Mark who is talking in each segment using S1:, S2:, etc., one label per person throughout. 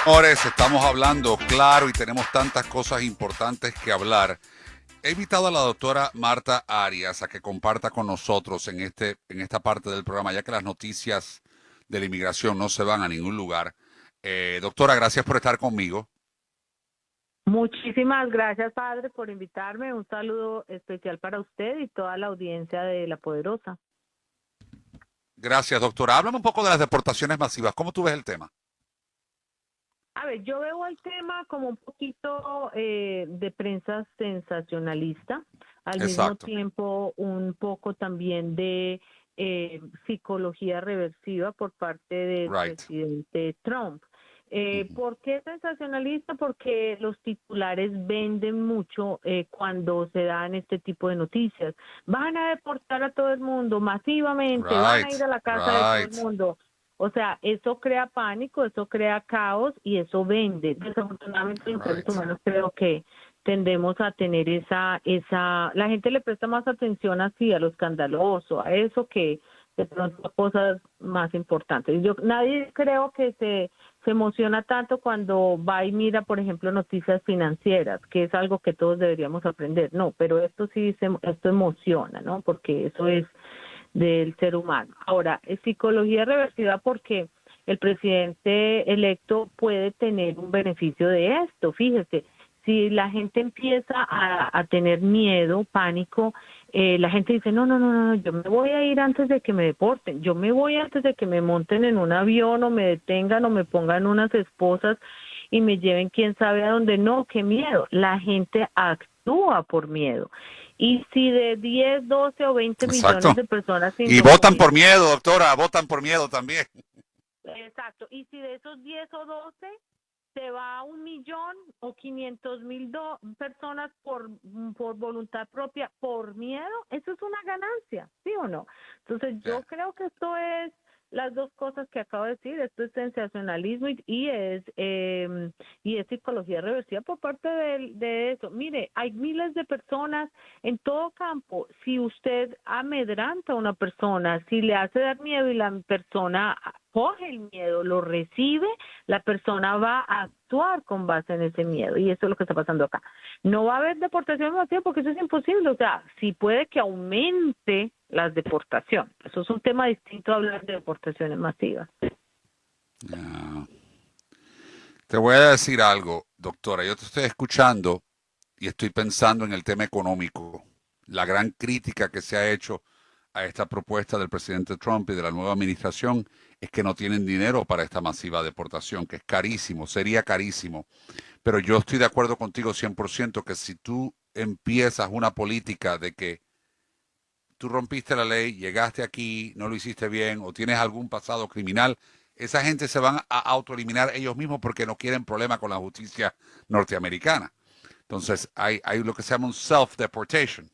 S1: Señores, estamos hablando claro y tenemos tantas cosas importantes que hablar. He invitado a la doctora Marta Arias a que comparta con nosotros en esta parte del programa, ya que las noticias de la inmigración no se van a ningún lugar. Doctora, gracias por estar conmigo.
S2: Muchísimas gracias, padre, por invitarme. Un saludo especial para usted y toda la audiencia de La Poderosa.
S1: Gracias, doctora. Háblame un poco de las deportaciones masivas. ¿Cómo tú ves el tema?
S2: A ver, yo veo el tema como un poquito de prensa sensacionalista, al mismo
S1: Exacto.
S2: tiempo un poco también de psicología reversiva por parte del
S1: Right.
S2: presidente Trump.
S1: Ujú.
S2: ¿Por qué sensacionalista? Porque los titulares venden mucho cuando se dan este tipo de noticias. Van a deportar a todo el mundo masivamente, van a ir
S1: Right.
S2: a la casa de todo el
S1: Right.
S2: mundo. O sea, eso crea pánico, eso crea caos y eso vende. Desafortunadamente los seres
S1: Right.
S2: humanos creo que tendemos a tener la gente le presta más atención así a lo escandaloso, a eso que de pronto a cosas más importantes. Nadie creo que se emociona tanto cuando va y mira, por ejemplo, noticias financieras, que es algo que todos deberíamos aprender. No, pero esto emociona, ¿no? Porque eso es del ser humano. Ahora, es psicología reversiva porque el presidente electo puede tener un beneficio de esto. Fíjese, si la gente empieza a tener miedo, pánico, la gente dice, no, no, no, no, yo me voy a ir antes de que me deporten, yo me voy antes de que me monten en un avión o me detengan o me pongan unas esposas y me lleven quién sabe a dónde. No, qué miedo. La gente actúa por miedo. Y si de 10, 12 o 20 millones
S1: Exacto.
S2: de personas sin
S1: Y votan por
S2: documentos,
S1: miedo, doctora. Votan por miedo también.
S2: exacto, y si de esos 10 o 12 se va a 1 millón o 500,000 personas por voluntad propia, por miedo, eso es una ganancia, ¿sí o no? Entonces yo
S1: Yeah.
S2: creo que esto es las dos cosas que acabo de decir, esto es sensacionalismo y es psicología reversiva por parte de eso. Mire, hay miles de personas en todo campo. Si usted amedranta a una persona, si le hace dar miedo y la persona coge el miedo, lo recibe, la persona va a actuar con base en ese miedo y eso es lo que está pasando acá. No va a haber deportación masiva porque eso es imposible, o sea, sí puede que aumente las deportaciones. Eso es un tema distinto a hablar de deportaciones masivas.
S1: Yeah. Te voy a decir algo, doctora. Yo te estoy escuchando y estoy pensando en el tema económico. La gran crítica que se ha hecho a esta propuesta del presidente Trump y de la nueva administración es que no tienen dinero para esta masiva deportación, que es carísimo, sería carísimo. Pero yo estoy de acuerdo contigo 100% que si tú empiezas una política de que tú rompiste la ley, llegaste aquí, no lo hiciste bien o tienes algún pasado criminal, esa gente se van a autoeliminar ellos mismos porque no quieren problema con la justicia norteamericana. Entonces hay lo que se llama un self-deportation,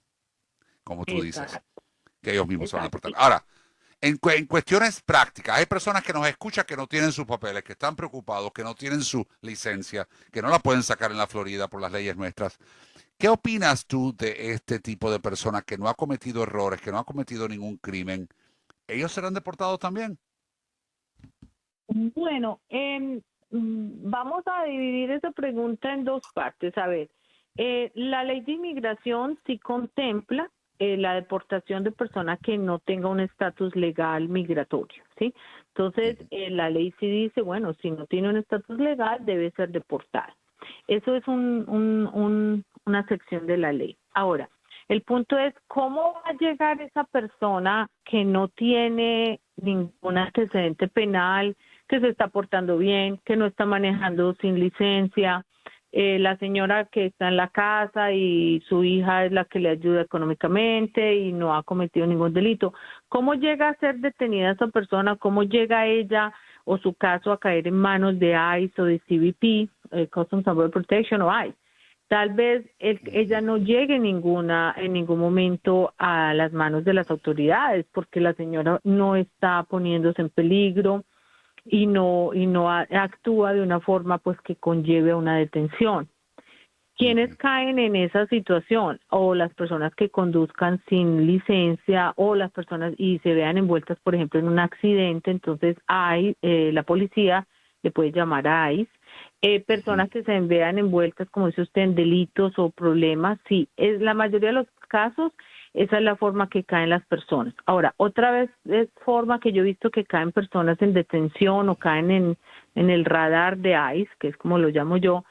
S1: como tú dices,
S2: Exacto,
S1: que ellos mismos se van a
S2: exacto.
S1: deportar. Ahora, en cuestiones prácticas, hay personas que nos escuchan que no tienen sus papeles, que están preocupados, que no tienen su licencia, que no la pueden sacar en la Florida por las leyes nuestras. ¿Qué opinas tú de este tipo de personas que no ha cometido errores, que no ha cometido ningún crimen? ¿Ellos serán deportados también?
S2: Bueno, vamos a dividir esa pregunta en dos partes. A ver, la ley de inmigración sí contempla la deportación de personas que no tenga un estatus legal migratorio, ¿sí? Entonces, la ley sí dice, bueno, si no tiene un estatus legal, debe ser deportada. Eso es una sección de la ley. Ahora, el punto es cómo va a llegar esa persona que no tiene ningún antecedente penal, que se está portando bien, que no está manejando sin licencia, la señora que está en la casa y su hija es la que le ayuda económicamente y no ha cometido ningún delito. ¿Cómo llega a ser detenida esa persona? ¿Cómo llega ella o su caso a caer en manos de ICE o de CBP, Customs and Border Protection o ICE? Tal vez ella no llegue en ningún momento a las manos de las autoridades porque la señora no está poniéndose en peligro y no actúa de una forma pues que conlleve a una detención. ¿Quiénes caen en esa situación? O las personas que conduzcan sin licencia o las personas y se vean envueltas, por ejemplo, en un accidente, entonces hay la policía le puede llamar a ICE personas que se vean envueltas, como dice usted, en delitos o problemas, sí, es la mayoría de los casos, esa es la forma que caen las personas. Ahora, otra vez es forma que yo he visto que caen personas en detención o caen en el radar de ICE, que es como lo llamo yo,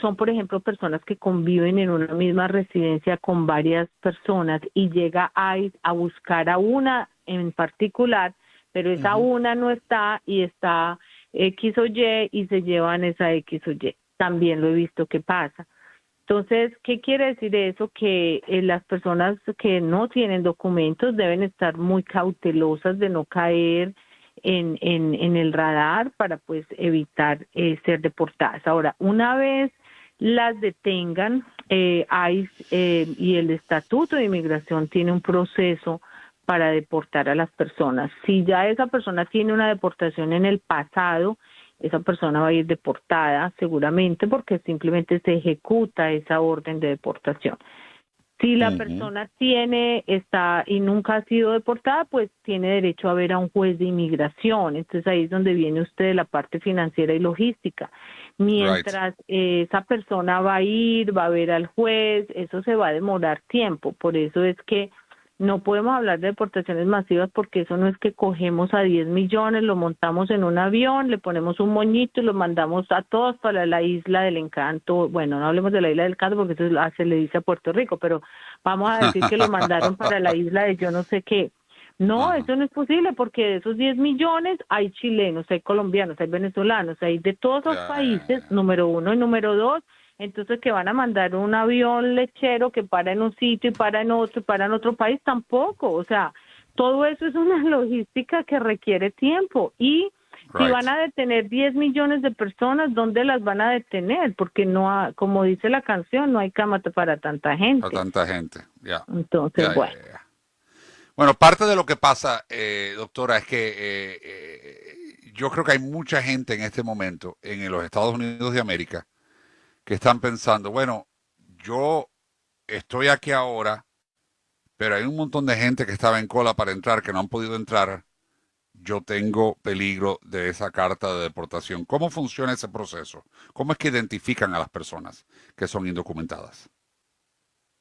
S2: son, por ejemplo, personas que conviven en una misma residencia con varias personas y llega ICE a buscar a una en particular, pero esa una no está y está X o Y se llevan esa X o Y. También lo he visto que pasa. Entonces, ¿qué quiere decir eso? Que las personas que no tienen documentos deben estar muy cautelosas de no caer en el radar para pues evitar ser deportadas. Ahora, una vez las detengan, y el Estatuto de Inmigración tiene un proceso para deportar a las personas. Si ya esa persona tiene una deportación en el pasado, esa persona va a ir deportada seguramente porque simplemente se ejecuta esa orden de deportación. Si la persona está y nunca ha sido deportada, pues tiene derecho a ver a un juez de inmigración. Entonces ahí es donde viene usted de la parte financiera y logística. Mientras esa persona va a ir, va a ver al juez, eso se va a demorar tiempo. Por eso es que no podemos hablar de deportaciones masivas porque eso no es que cogemos a 10 millones, lo montamos en un avión, le ponemos un moñito y lo mandamos a todos para la isla del encanto. Bueno, no hablemos de la isla del encanto porque eso se le dice a Puerto Rico, pero vamos a decir que lo mandaron para la isla de yo no sé qué. No, eso no es posible porque de esos 10 millones hay chilenos, hay colombianos, hay venezolanos, hay de todos los países, número uno y número dos. Entonces, que van a mandar un avión lechero que para en un sitio y para en otro y para en otro país, tampoco. O sea, todo eso es una logística que requiere tiempo. Y si van a detener 10 millones de personas, ¿dónde las van a detener? Porque como dice la canción, no hay cama para tanta gente.
S1: Para tanta gente, ya.
S2: Entonces, bueno.
S1: Bueno, parte de lo que pasa, doctora, es que yo creo que hay mucha gente en este momento en los Estados Unidos de América que están pensando, bueno, yo estoy aquí ahora, pero hay un montón de gente que estaba en cola para entrar, que no han podido entrar. Yo tengo peligro de esa carta de deportación. ¿Cómo funciona ese proceso? ¿Cómo es que identifican a las personas que son indocumentadas?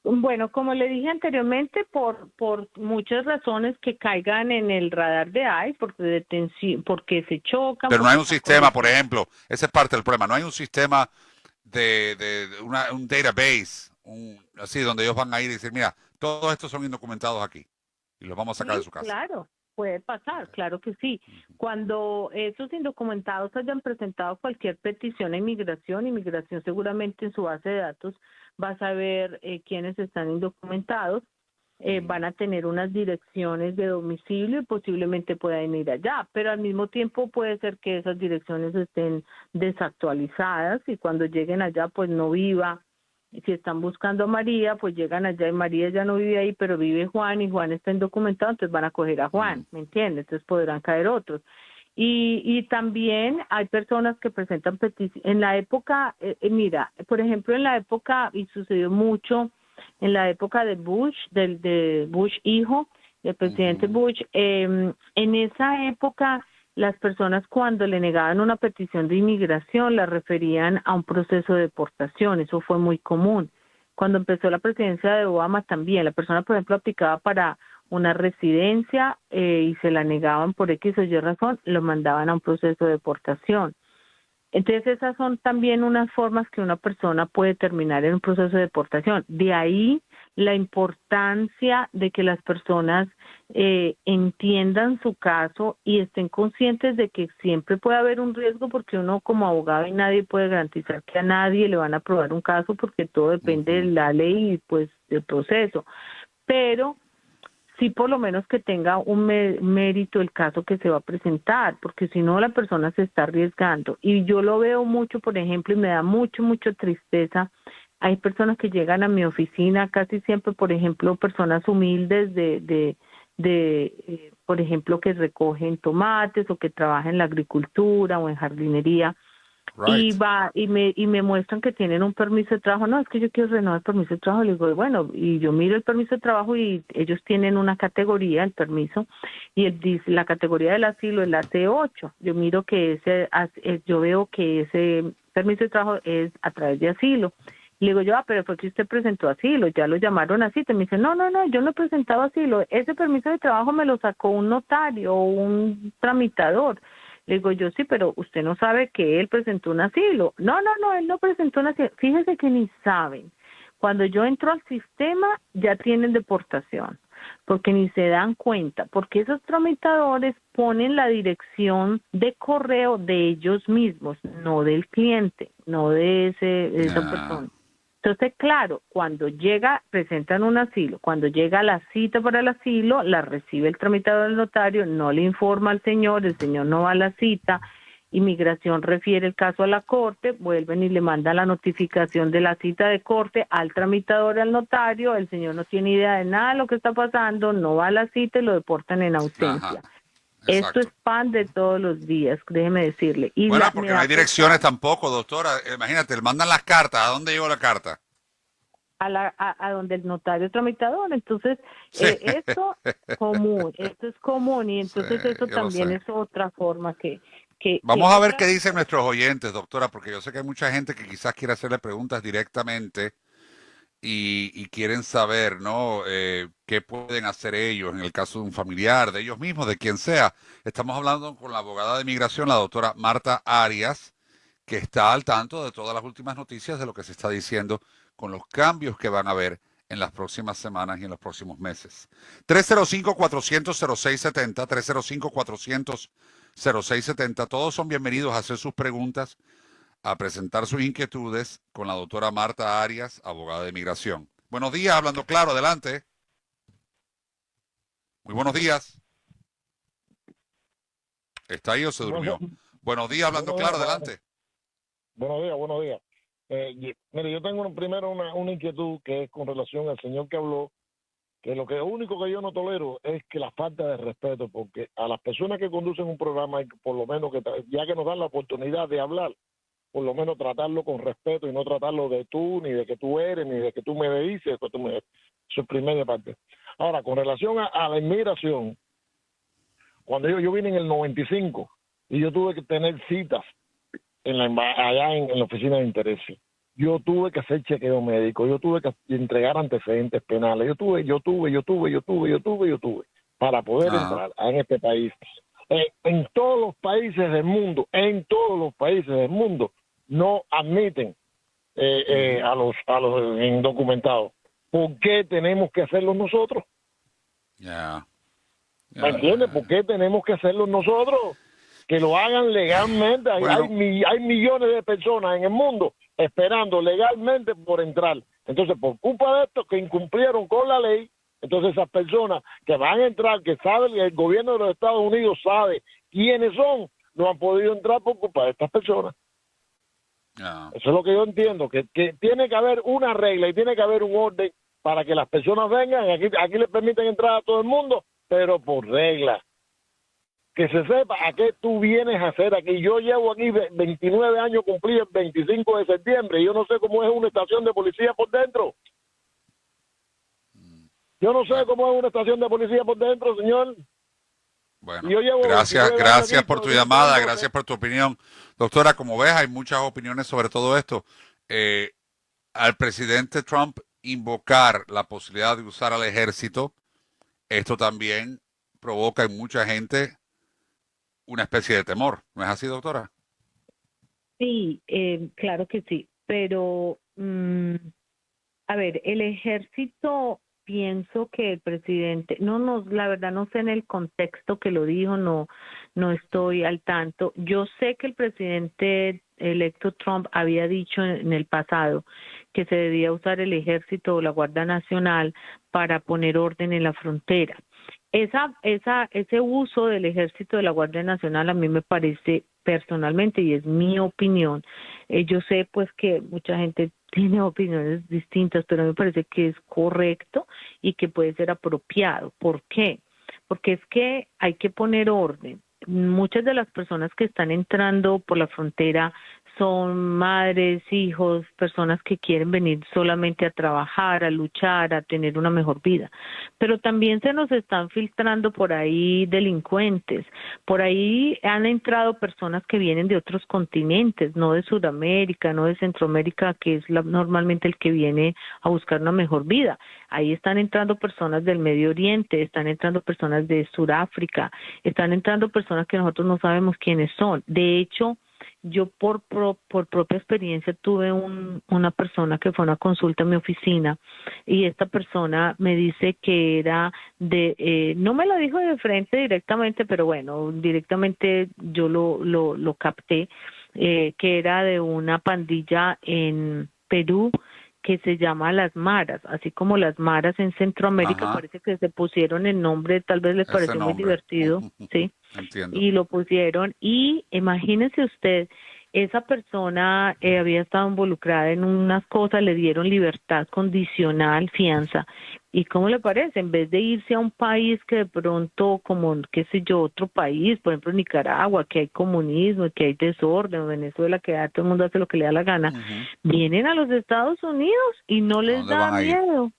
S2: Bueno, como le dije anteriormente, por muchas razones que caigan en el radar de ICE, porque se chocan.
S1: Pero no hay un sistema, por ejemplo, esa es parte del problema, no hay un sistema un database, así donde ellos van a ir y decir, mira, todos estos son indocumentados aquí y los vamos a sacar de su casa.
S2: Claro, puede pasar, claro que sí. Cuando esos indocumentados hayan presentado cualquier petición a inmigración seguramente en su base de datos va a saber quiénes están indocumentados, van a tener unas direcciones de domicilio y posiblemente puedan ir allá, pero al mismo tiempo puede ser que esas direcciones estén desactualizadas y cuando lleguen allá pues no viva. Si están buscando a María, pues llegan allá y María ya no vive ahí, pero vive Juan y Juan está indocumentado, entonces van a coger a Juan, ¿me entiendes? Entonces podrán caer otros. Y también hay personas que presentan peticiones. En la época, mira, por ejemplo, en la época, y sucedió mucho, en la época de Bush, de Bush hijo, del presidente Bush, en esa época las personas cuando le negaban una petición de inmigración la referían a un proceso de deportación, eso fue muy común. Cuando empezó la presidencia de Obama también, la persona por ejemplo aplicaba para una residencia y se la negaban por X o Y razón, lo mandaban a un proceso de deportación. Entonces esas son también unas formas que una persona puede terminar en un proceso de deportación. De ahí la importancia de que las personas entiendan su caso y estén conscientes de que siempre puede haber un riesgo porque uno como abogado y nadie puede garantizar que a nadie le van a aprobar un caso porque todo depende de la ley y pues del proceso. Pero sí por lo menos que tenga un mérito el caso que se va a presentar, porque si no la persona se está arriesgando. Y yo lo veo mucho, por ejemplo, y me da mucho tristeza. Hay personas que llegan a mi oficina, casi siempre, por ejemplo, personas humildes por ejemplo, que recogen tomates o que trabajan en la agricultura o en jardinería. y
S1: Right.
S2: va y me muestran que tienen un permiso de trabajo. No, es que yo quiero renovar el permiso de trabajo. Le digo, bueno, y yo miro el permiso de trabajo y ellos tienen una categoría, el permiso, y él dice, la categoría del asilo es la C8. Yo miro que yo veo que ese permiso de trabajo es a través de asilo. Le digo yo, pero fue que usted presentó asilo, ya lo llamaron así. Te me dice, no, yo no he presentado asilo. Ese permiso de trabajo me lo sacó un notario o un tramitador. Le digo yo, sí, pero usted no sabe que él presentó un asilo. No, él no presentó un asilo. Fíjese que ni saben. Cuando yo entro al sistema, ya tienen deportación, porque ni se dan cuenta, porque esos tramitadores ponen la dirección de correo de ellos mismos, no del cliente, no de esa
S1: Yeah.
S2: persona. Entonces, claro, cuando llega, presentan un asilo, cuando llega la cita para el asilo, la recibe el tramitador del notario, no le informa al señor, el señor no va a la cita, Inmigración refiere el caso a la corte, vuelven y le mandan la notificación de la cita de corte al tramitador, al notario, el señor no tiene idea de nada de lo que está pasando, no va a la cita y lo deportan en
S1: Ajá.
S2: ausencia. Esto es
S1: Exacto.
S2: pan de todos los días, déjeme decirle. Y
S1: Bueno,
S2: me
S1: porque no
S2: ha
S1: hay direcciones
S2: afectado.
S1: tampoco, doctora. Imagínate, le mandan las cartas. ¿A dónde llegó la carta?
S2: A donde el notario tramitador. Entonces,
S1: Sí.
S2: esto es común y
S1: Sí,
S2: entonces eso
S1: yo lo
S2: también
S1: sé.
S2: es otra forma que
S1: Vamos a ver qué
S2: otra.
S1: dicen nuestros oyentes, doctora, porque yo sé que hay mucha gente que quizás quiere hacerle preguntas directamente y quieren saber, ¿no? ¿Qué pueden hacer ellos en el caso de un familiar, de ellos mismos, de quien sea? Estamos hablando con la abogada de migración, la doctora Marta Arias, que está al tanto de todas las últimas noticias de lo que se está diciendo con los cambios que van a haber en las próximas semanas y en los próximos meses. 305-400-0670, 305-400-0670, todos son bienvenidos a hacer sus preguntas, a presentar sus inquietudes con la doctora Marta Arias, abogada de migración. Buenos días, hablando claro, adelante. Muy buenos días. ¿Está ahí o se durmió? Buenos días, hablando
S3: Buenos días,
S1: claro,
S3: padre.
S1: adelante.
S3: Buenos días, buenos días. Mire, yo tengo primero una inquietud que es con relación al señor que habló, que lo único que yo no tolero es que la falta de respeto, porque a las personas que conducen un programa, hay que, por lo menos, ya que nos dan la oportunidad de hablar, por lo menos tratarlo con respeto y no tratarlo de tú, ni de que tú eres, ni de que tú me dices, que tú me... Eso es primera parte. Ahora, con relación a la inmigración, cuando yo vine en el 95 y yo tuve que tener citas allá en la oficina de intereses. Yo tuve que hacer chequeo médico, yo tuve que entregar antecedentes penales, yo tuve para poder
S1: Ajá.
S3: entrar en este país. En todos los países del mundo, no admiten a los indocumentados. ¿Por qué tenemos que hacerlo nosotros?
S1: Ya.
S3: ¿Me
S1: Ya,
S3: entiendes? ¿Por qué tenemos que hacerlo nosotros? Que lo hagan legalmente.
S1: Bueno,
S3: Hay millones de personas en el mundo esperando legalmente por entrar. Entonces, por culpa de estos que incumplieron con la ley, entonces esas personas que van a entrar, que saben, el gobierno de los Estados Unidos sabe quiénes son, no han podido entrar por culpa de estas personas.
S1: ya.
S3: Eso es lo que yo entiendo, que tiene que haber una regla y tiene que haber un orden para que las personas vengan. Aquí les permiten entrar a todo el mundo, pero por regla. Que se sepa a qué tú vienes a hacer aquí. Yo llevo aquí 29 años, cumplí el 25 de septiembre, y yo no sé cómo es una estación de policía por dentro. Yo no sé
S1: Bueno,
S3: cómo es una estación de policía por dentro, señor. Y
S1: bueno.
S3: yo llevo
S1: Gracias,
S3: 29 años
S1: gracias
S3: aquí
S1: por tu llamada,
S3: luchando.
S1: gracias por tu opinión. Doctora, como ves, hay muchas opiniones sobre todo esto. Eh, Al presidente Trump invocar la posibilidad de usar al ejército, esto también provoca en mucha gente una especie de temor. ¿No es así, doctora?
S2: Sí, claro que sí, pero a ver, el ejército, pienso que el presidente, la verdad no sé en el contexto que lo dijo, no estoy al tanto. Yo sé que el presidente electo Trump había dicho en el pasado que se debía usar el ejército o la Guardia Nacional para poner orden en la frontera. Ese uso del ejército de la Guardia Nacional a mí me parece personalmente, y es mi opinión, yo sé pues que mucha gente tiene opiniones distintas, pero a mí me parece que es correcto y que puede ser apropiado. ¿Por qué? Porque es que hay que poner orden. Muchas de las personas que están entrando por la frontera son madres, hijos, personas que quieren venir solamente a trabajar, a luchar, a tener una mejor vida. Pero también se nos están filtrando por ahí delincuentes. Por ahí han entrado personas que vienen de otros continentes, no de Sudamérica, no de Centroamérica, que es normalmente el que viene a buscar una mejor vida. Ahí están entrando personas del Medio Oriente, están entrando personas de Sudáfrica, están entrando personas que nosotros no sabemos quiénes son. De hecho, yo por propia experiencia tuve una persona que fue a una consulta en mi oficina y esta persona me dice que era no me lo dijo de frente directamente, pero bueno, directamente yo lo capté, que era de una pandilla en Perú que se llama Las Maras, así como las Maras en Centroamérica.
S1: Ajá,
S2: parece que se pusieron el nombre, tal vez les
S1: ese
S2: pareció muy
S1: nombre.
S2: divertido, ¿sí?
S1: Entiendo.
S2: Y lo pusieron y imagínese usted, esa persona había estado involucrada en unas cosas, le dieron libertad condicional, fianza. ¿Y cómo le parece? En vez de irse a un país que de pronto, como, qué sé yo, otro país, por ejemplo Nicaragua, que hay comunismo, que hay desorden, o Venezuela, que todo el mundo hace lo que le da la gana,
S1: Ujú.
S2: vienen a los Estados Unidos y no
S1: ¿A
S2: les
S1: dónde
S2: da
S1: van a ir?
S2: miedo.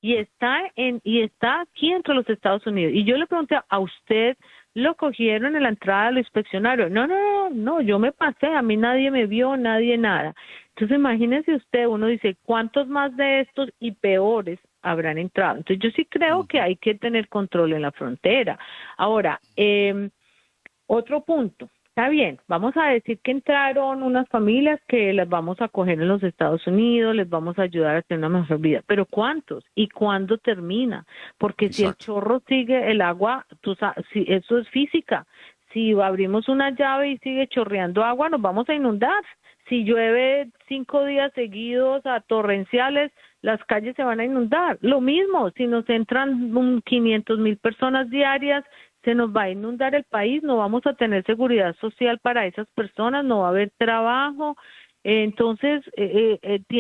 S2: Y está aquí entre los Estados Unidos. Y yo le pregunté a usted, lo cogieron en la entrada, lo inspeccionaron. No, yo me pasé, a mí nadie me vio, nadie nada. Entonces imagínese usted, uno dice, ¿cuántos más de estos y peores habrán entrado? Entonces yo sí creo que
S1: Ujú.
S2: hay que tener control en la frontera. Ahora, otro punto. Está bien, vamos a decir que entraron unas familias que las vamos a acoger en los Estados Unidos, les vamos a ayudar a tener una mejor vida, pero ¿cuántos? ¿Y cuándo termina? Porque si el
S1: Exacto.
S2: chorro sigue, el agua, si eso es física, si abrimos una llave y sigue chorreando agua, nos vamos a inundar. Si llueve 5 días seguidos a torrenciales, las calles se van a inundar. Lo mismo, si nos entran 500,000 personas diarias, se nos va a inundar el país, no vamos a tener seguridad social para esas personas, no va a haber trabajo. Entonces,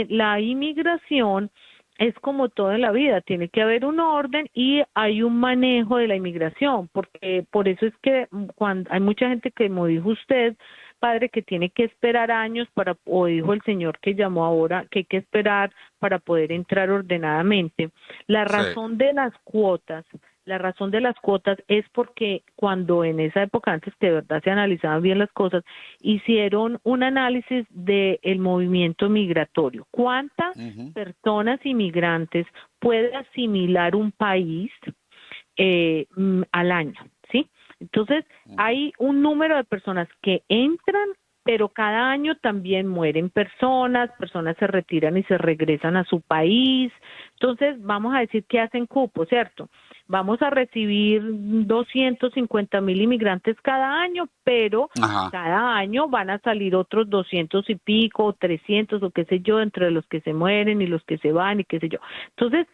S2: la inmigración es como todo en la vida, tiene que haber un orden y hay un manejo de la inmigración, porque por eso es que cuando hay mucha gente que, como dijo usted, padre, que tiene que esperar años o dijo el señor que llamó ahora, que hay que esperar para poder entrar ordenadamente. La
S1: Sí,
S2: razón de las cuotas La razón de las cuotas es porque cuando en esa época, antes que de verdad se analizaban bien las cosas, hicieron un análisis del movimiento migratorio. ¿Cuántas
S1: ujú,
S2: personas inmigrantes puede asimilar un país al año? ¿Sí? Entonces,
S1: ujú.
S2: hay un número de personas que entran, pero cada año también mueren personas se retiran y se regresan a su país. Entonces, vamos a decir que hacen cupo, ¿cierto? Vamos a recibir 250,000 inmigrantes cada año, pero
S1: Ajá,
S2: cada año van a salir otros 200 y pico, o 300 o qué sé yo, entre los que se mueren y los que se van y qué sé yo. Entonces,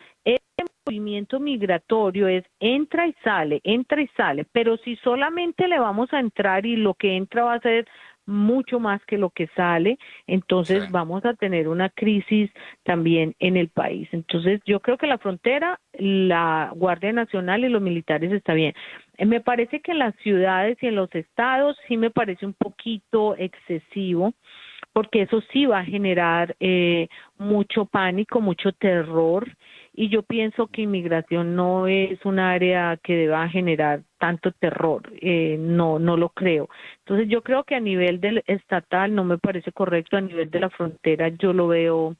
S2: movimiento migratorio es entra y sale, pero si solamente le vamos a entrar y lo que entra va a ser mucho más que lo que sale,
S1: sí,
S2: entonces vamos a tener una crisis también en el país. Entonces yo creo que la frontera, la Guardia Nacional y los militares está bien. Me parece que en las ciudades y en los estados sí me parece un poquito excesivo, porque eso sí va a generar mucho pánico, mucho terror, y yo pienso que inmigración no es un área que deba generar tanto terror, no lo creo. Entonces yo creo que a nivel del estatal no me parece correcto, a nivel de la frontera yo lo veo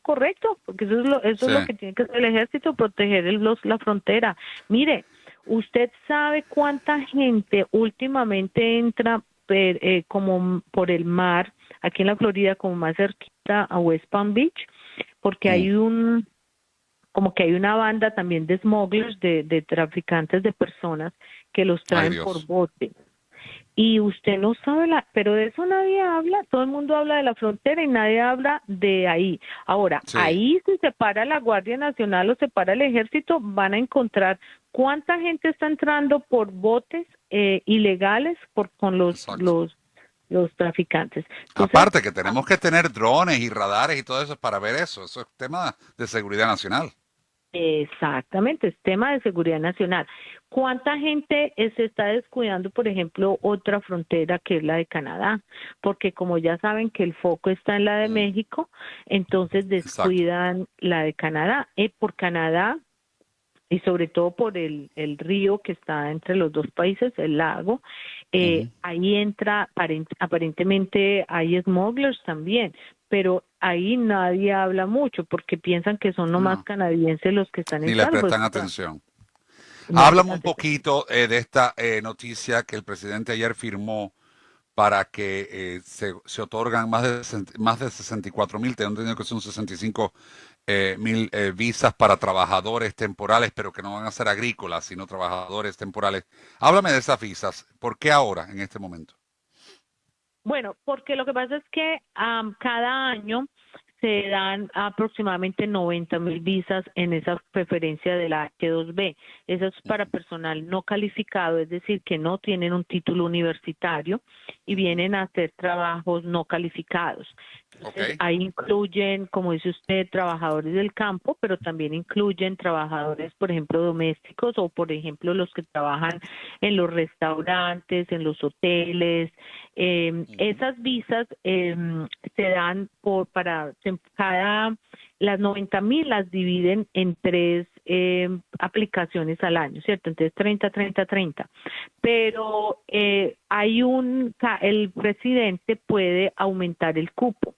S2: correcto, porque eso
S1: sí.
S2: es lo que tiene que hacer el ejército, proteger la frontera. Mire, ¿usted sabe cuánta gente últimamente entra como por el mar, aquí en la Florida, como más cerquita a West Palm Beach? Porque
S1: Mm.
S2: como que hay una banda también de smugglers, de traficantes de personas que los
S1: Ay,
S2: traen por
S1: Dios.
S2: bote. Y usted no sabe, pero de eso nadie habla, todo el mundo habla de la frontera y nadie habla de ahí. Ahora,
S1: Sí,
S2: ahí si se para la Guardia Nacional o se para el Ejército, van a encontrar cuánta gente está entrando por botes ilegales con
S1: exacto.
S2: los traficantes. Entonces,
S1: Aparte que tenemos que tener drones y radares y todo eso para ver eso. Eso es tema de seguridad nacional.
S2: Exactamente, es tema de seguridad nacional. ¿Cuánta gente se está descuidando, por ejemplo, otra frontera que es la de Canadá? Porque como ya saben que el foco está en la de México, entonces
S1: Exacto.
S2: descuidan la de Canadá. Por Canadá y sobre todo por el río que está entre los dos países, el lago, ahí entra, aparentemente hay smugglers también, pero ahí nadie habla mucho porque piensan que son nomás
S1: No,
S2: canadienses los que están
S1: ni
S2: en
S1: le
S2: salvo.
S1: prestan atención.
S2: No hay
S1: Háblame un
S2: atención.
S1: poquito de esta noticia que el presidente ayer firmó para que se otorgan más de 64,000, tengo entendido que son 65,000 visas para trabajadores temporales, pero que no van a ser agrícolas, sino trabajadores temporales. Háblame de esas visas. ¿Por qué ahora, en este momento?
S2: Bueno, porque lo que pasa es que cada año se dan aproximadamente 90,000 visas en esa preferencia de la H2B. Eso es para personal no calificado, es decir, que no tienen un título universitario y vienen a hacer trabajos no calificados. Entonces,
S1: Ok.
S2: ahí incluyen, como dice usted, trabajadores del campo, pero también incluyen trabajadores, por ejemplo, domésticos o, por ejemplo, los que trabajan en los restaurantes, en los hoteles. Esas visas se dan las 90,000 las dividen en tres aplicaciones al año, ¿cierto? Entonces 30, 30, 30. Pero el presidente puede aumentar el cupo.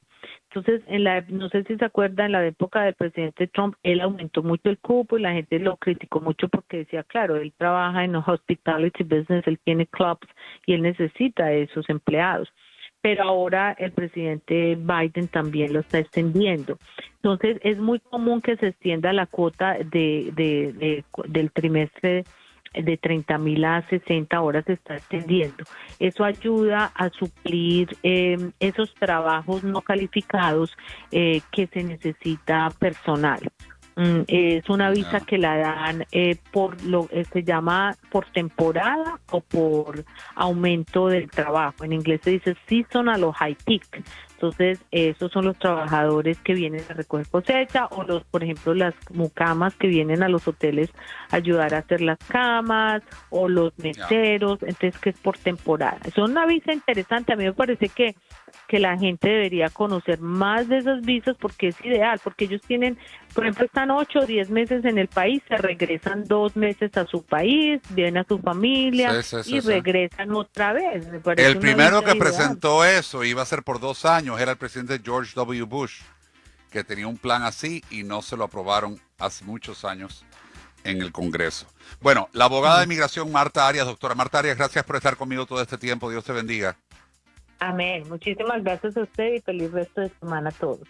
S2: Entonces, no sé si se acuerdan, en la época del presidente Trump, él aumentó mucho el cupo y la gente lo criticó mucho porque decía, claro, él trabaja en hospitality business, él tiene clubs y él necesita de esos empleados. Pero ahora el presidente Biden también lo está extendiendo. Entonces, es muy común que se extienda la cuota del trimestre de 30,000 a 60 horas se está extendiendo. Eso ayuda a suplir esos trabajos no calificados que se necesita personal. Es una visa
S1: No.
S2: que la dan se llama por temporada o por aumento del trabajo. En inglés se dice seasonal o high peak. Entonces, esos son los trabajadores que vienen a recoger cosecha o por ejemplo, las mucamas que vienen a los hoteles a ayudar a hacer las camas o los
S1: Ya.
S2: meseros, entonces que es por temporada. Es una visa interesante, a mí me parece que la gente debería conocer más de esas visas porque es ideal, porque ellos tienen, por ejemplo, están 8 o 10 meses en el país, se regresan 2 meses a su país, vienen a su familia
S1: Sí, sí,
S2: y
S1: sí, sí.
S2: regresan otra vez. Me parece
S1: El
S2: una
S1: primero
S2: visa
S1: que
S2: ideal.
S1: presentó eso iba a ser por 2 años, era el presidente George W. Bush, que tenía un plan así y no se lo aprobaron hace muchos años en el Congreso. Bueno, la abogada de inmigración Marta Arias, doctora Marta Arias, gracias por estar conmigo todo este tiempo. Dios te bendiga.
S2: Amén. Muchísimas gracias a usted y feliz resto de semana a todos.